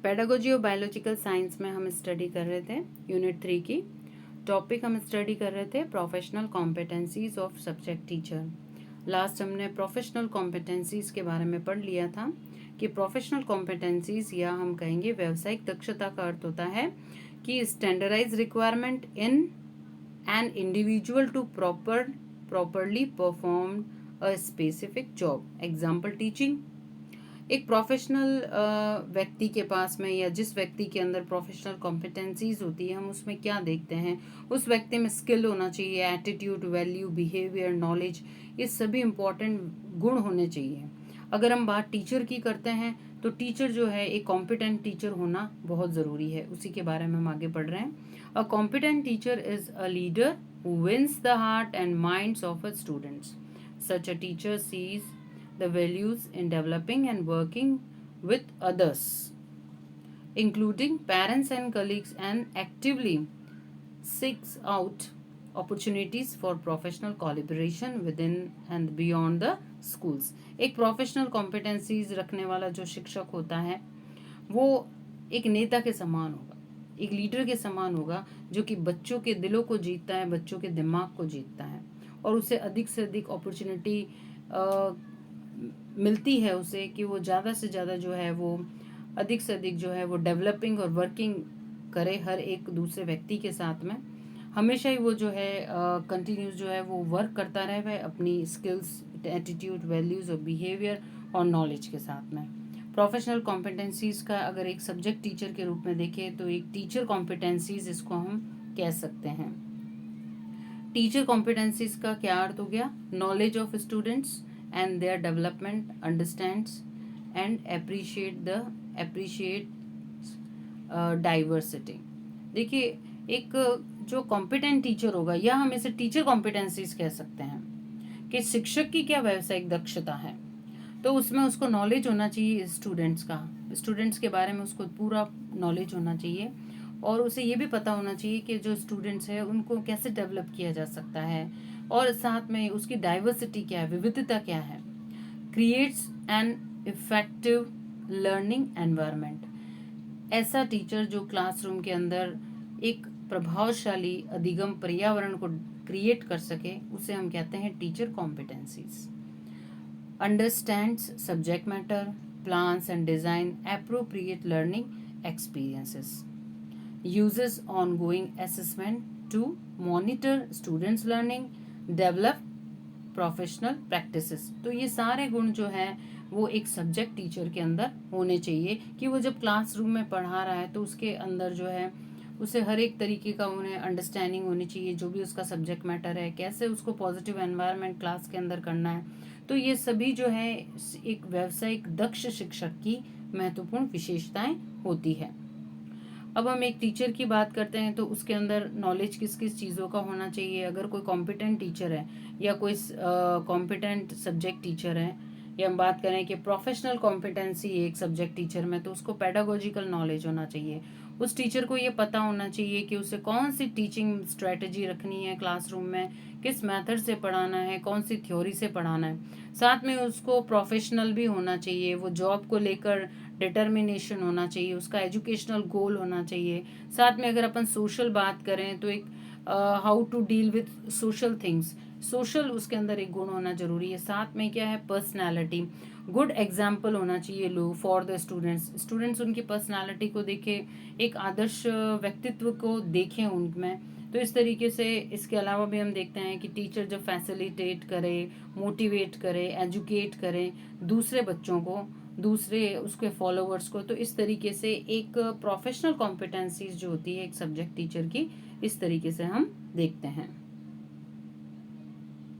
Pedagogy और biological science में हम स्टडी कर रहे थे यूनिट 3 की। टॉपिक हम स्टडी कर रहे थे professional competencies of subject teacher. Last हमने प्रोफेशनल कॉम्पिटेंसीज के बारे में पढ़ लिया था कि प्रोफेशनल कॉम्पिटेंसीज या हम कहेंगे व्यावसायिक दक्षता का अर्थ होता है कि standardize requirement in an individual to properly perform a specific job. Example teaching. एक प्रोफेशनल व्यक्ति के पास में या जिस व्यक्ति के अंदर प्रोफेशनल कॉम्पिटेंसीज होती है हम उसमें क्या देखते हैं, उस व्यक्ति में स्किल होना चाहिए, एटीट्यूड, वैल्यू, बिहेवियर, नॉलेज, ये सभी इम्पॉर्टेंट गुण होने चाहिए। अगर हम बात टीचर की करते हैं तो टीचर जो है एक कॉम्पिटेंट टीचर होना बहुत ज़रूरी है, उसी के बारे में हम आगे पढ़ रहे हैं। A competent teacher is a leader who wins the heart and minds of a students. Such a teacher sees the values in developing and working with others, including parents and colleagues, and actively seeks out opportunities for professional collaboration within and beyond the schools. एक professional competencies रखने वाला जो शिक्षक होता है वो एक नेता के समान होगा, एक लीडर के समान होगा, जो कि बच्चों के दिलों को जीतता है, बच्चों के दिमाग को जीतता है और उसे अधिक से अधिक अपॉर्चुनिटी मिलती है उसे कि वो ज़्यादा से ज़्यादा जो है वो अधिक से अधिक जो है वो डेवलपिंग और वर्किंग करे हर एक दूसरे व्यक्ति के साथ में। हमेशा ही वो जो है कंटिन्यूस जो है वो वर्क करता रहे वह अपनी स्किल्स, एटीट्यूड, वैल्यूज़ और बिहेवियर और नॉलेज के साथ में। प्रोफेशनल कॉम्पिटेंसीज का अगर एक सब्जेक्ट टीचर के रूप में देखें तो एक टीचर कॉम्पिटेंसीज इसको हम कह सकते हैं। टीचर कॉम्पिटेंसीज का क्या अर्थ हो गया? Knowledge of students and their development, understands and appreciate diversity। देखिए एक जो कॉम्पिटेंट टीचर होगा या हम इसे टीचर कॉम्पिटेंसीज कह सकते हैं कि शिक्षक की क्या व्यावसायिक दक्षता है, तो उसमें उसको नॉलेज होना चाहिए स्टूडेंट्स के बारे में उसको पूरा नॉलेज होना चाहिए और उसे ये भी पता होना चाहिए कि जो स्टूडेंट्स है उनको कैसे डेवलप किया जा सकता है और साथ में उसकी डाइवर्सिटी क्या है, विविधता क्या है। Creates an effective learning environment. ऐसा टीचर जो क्लासरूम के अंदर एक प्रभावशाली अधिगम पर्यावरण को क्रिएट कर सके उसे हम कहते हैं teacher competencies. Understands subject matter, plans and design appropriate learning experiences, uses ongoing assessment to monitor students learning, develop professional practices. तो ये सारे गुण जो है वो एक सब्जेक्ट टीचर के अंदर होने चाहिए कि वो जब क्लासरूम में पढ़ा रहा है तो उसके अंदर जो है उसे हर एक तरीके का उन्हें अंडरस्टैंडिंग होनी चाहिए, जो भी उसका सब्जेक्ट मैटर है, कैसे उसको पॉजिटिव एनवायरनमेंट क्लास के अंदर करना है। तो ये सभी जो है एक व्यावसायिक दक्ष शिक्षक की महत्वपूर्ण विशेषताएं होती है। अब हम एक टीचर की बात करते हैं तो उसके अंदर नॉलेज किस किस चीज़ों का होना चाहिए। अगर कोई कॉम्पिटेंट टीचर है या कोई कॉम्पिटेंट सब्जेक्ट टीचर है या हम बात करें कि प्रोफेशनल कॉम्पिटेंसी एक सब्जेक्ट टीचर में, तो उसको पेडागोजिकल नॉलेज होना चाहिए। उस टीचर को ये पता होना चाहिए कि उसे कौन सी टीचिंग स्ट्रेटजी रखनी है क्लासरूम में, किस मेथड से पढ़ाना है, कौन सी थ्योरी से पढ़ाना है। साथ में उसको प्रोफेशनल भी होना चाहिए, वो जॉब को लेकर डिटर्मिनेशन होना चाहिए, उसका एजुकेशनल गोल होना चाहिए। साथ में अगर अपन सोशल बात करें तो एक how to deal with social things, social उसके अंदर एक गुण होना जरूरी है। साथ में क्या है, पर्सनैलिटी, गुड एग्जाम्पल होना चाहिए लो फॉर द स्टूडेंट्स उनकी पर्सनैलिटी को देखें, एक आदर्श व्यक्तित्व को देखें उनमें। तो इस तरीके से इसके अलावा भी हम देखते हैं कि टीचर जब फैसिलिटेट करे, मोटिवेट करे, एजुकेट करे दूसरे बच्चों को, दूसरे उसके फॉलोवर्स को, तो इस तरीके से एक प्रोफेशनल कॉम्पिटेंसीज जो होती है एक सब्जेक्ट टीचर की, इस तरीके से हम देखते हैं।